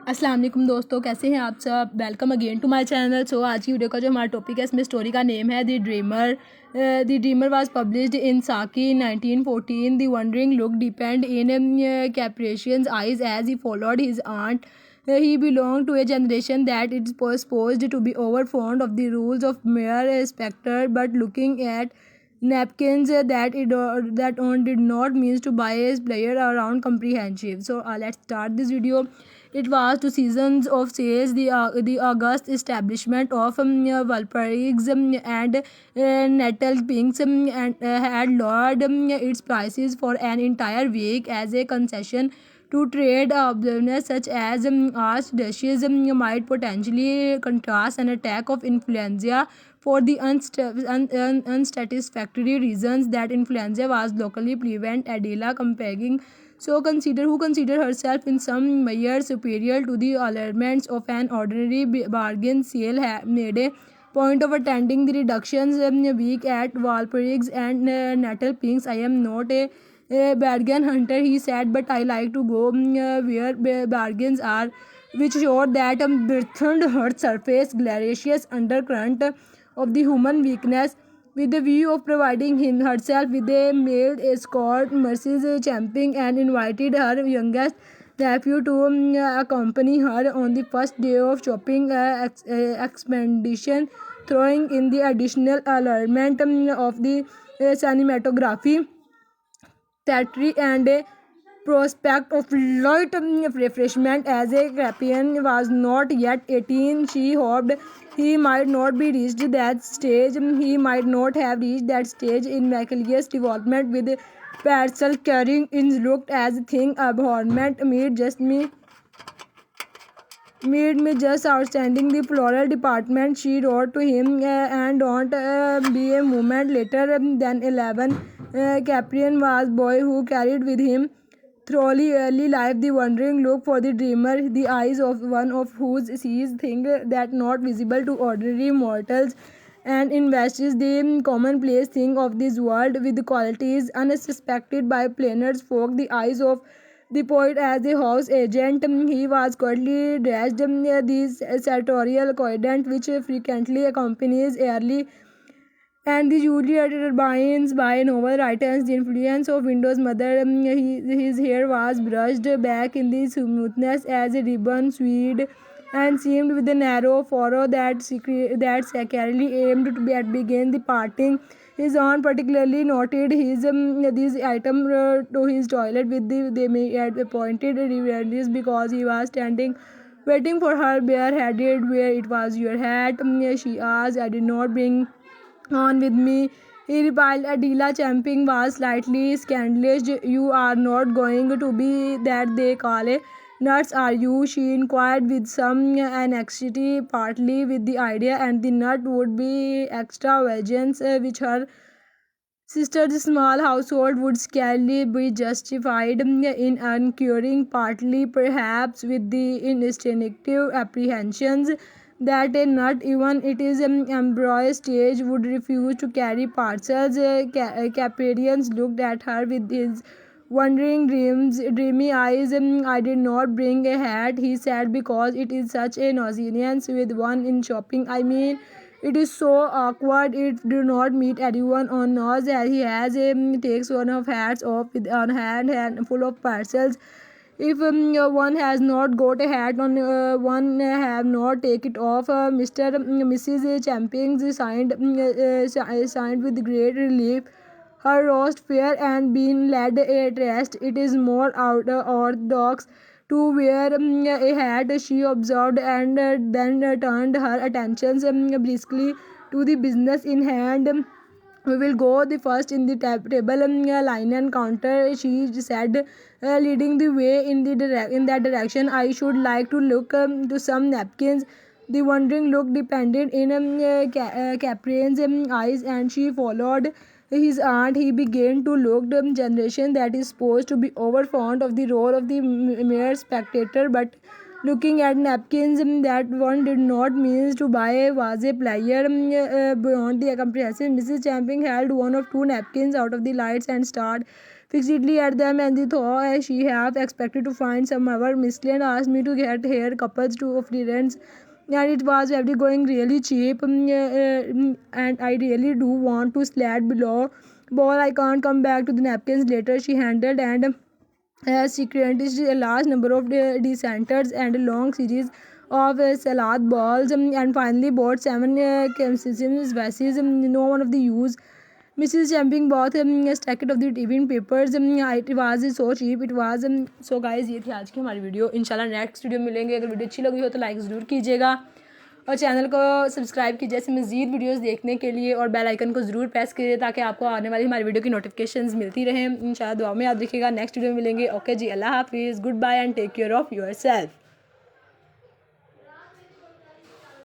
अस्सलाम वालेकुम दोस्तों, कैसे हैं आप सब। Welcome again to my channel. So आज की वीडियो का जो हमारा टॉपिक है, इसमें स्टोरी का नेम है the dreamer was published in Saki 1914। The wandering look depend in capricious eyes as he followed his aunt. He belonged to a generation that is supposed to be over fond of the rules of mere spectre, but looking at napkins that on did not mean to buy a player around comprehensive. So let's start this video. It was two seasons of sales, the August establishment of Valparaigs and Nettle Pinks had lowered its prices for an entire week as a concession to trade observers such as archduchess might potentially contrast an attack of influenza for the unsatisfactory reasons that influenza was locally prevalent. Adela Campaging who considered herself in some measure superior to the allurements of an ordinary bargain sale, made a point of attending the reductions week at Valparaigs and Nettle Pinks. I am not a bargain hunter, he said, but I like to go where bargains are, which showed that birthed her surface glacious undercurrent of the human weakness. With the view of providing herself with a male escort, Mrs. Champing and invited her youngest nephew to accompany her on the first day of shopping expedition, throwing in the additional allurement of the cinematography, theatre, and a prospect of light refreshment. As a Capian was not yet 18, she hoped he might not be reached that stage. He might not have reached that stage in Michael's development with Parcel carrying in looked as thing abhorrent made me just outstanding. The floral department, she wrote to him, and don't be a moment later than 11. Caprian was boy who carried with him thoroughly early life the wandering look for the dreamer, the eyes of one of whose sees things that not visible to ordinary mortals, and invests the commonplace thing of this world with qualities unsuspected by plainer folk. The eyes of the poet as a house agent, he was quietly dressed, this sartorial coidant which frequently accompanies early and the Julia turbines by novel writers. The influence of Windows' mother, his hair was brushed back in the smoothness as a ribbon swayed and seamed with a narrow furrow that securely aimed to be at begin the parting. His aunt particularly noted this item to his toilet with they may had appointed reverence because he was standing waiting for her bareheaded. Where it was your hat? She asked. I did not bring on with me, he replied. Adela Champing was slightly scandalous. You are not going to be that they call a nuts, are you? She inquired with some anxiety, partly with the idea and the nut would be extravagance which her sister's small household would scarcely be justified in incurring, partly perhaps with the instinctive apprehensions that a nut, even it is an embryo stage, would refuse to carry parcels. Caparians looked at her with his wondering dreamy eyes. I did not bring a hat, he said, because it is such a nonsense with one in shopping. I mean, it is so awkward. It do not meet anyone on nose as he has takes one of hats off with on hand full of parcels. If one has not got a hat on, one have not take it off. Mr. Mrs. Champings signed with great relief. Her roast fair and been led a rest. It is more orthodox to wear a hat, she observed, and then turned her attentions briskly to the business in hand. We will go the first in the table linen counter, she said, leading the way in that direction. I should like to look to some napkins. The wondering look depended in Caprine's eyes, and she followed his aunt. He began to look the generation that is supposed to be over fond of the role of the mere spectator, but looking at napkins that one did not mean to buy was a player beyond the comprehension. Mrs. Champing held one of two napkins out of the lights and stared fixedly at them, and the thought she have expected to find some other mislead asked me to get hair couples to friends, and it was every going really cheap, and I really do want to slide below ball. I can't come back to the napkins later. She handled and secreted a large number of decanters and a long series of salad balls, and finally bought 7 vases, no one of the use. Mrs. Champing bought a stack of the evening papers. It was so cheap. It was so guys, ये थी आज की हमारी video. इंशाल्लाह next video मिलेंगे. अगर video अच्छी लगी हो तो लाइक ज़रूर कीजिएगा और चैनल को सब्सक्राइब कीजिए ऐसे मज़ीद वीडियोस देखने के लिए, और बेल आइकन को ज़रूर प्रेस कीजिए ताकि आपको आने वाली हमारी वीडियो की नोटिफिकेशंस मिलती रहें. इंशाल्लाह दुआ में याद रखिएगा. नेक्स्ट वीडियो में मिलेंगे. ओके जी, अल्लाह हाफिज़, goodbye and take care of your self.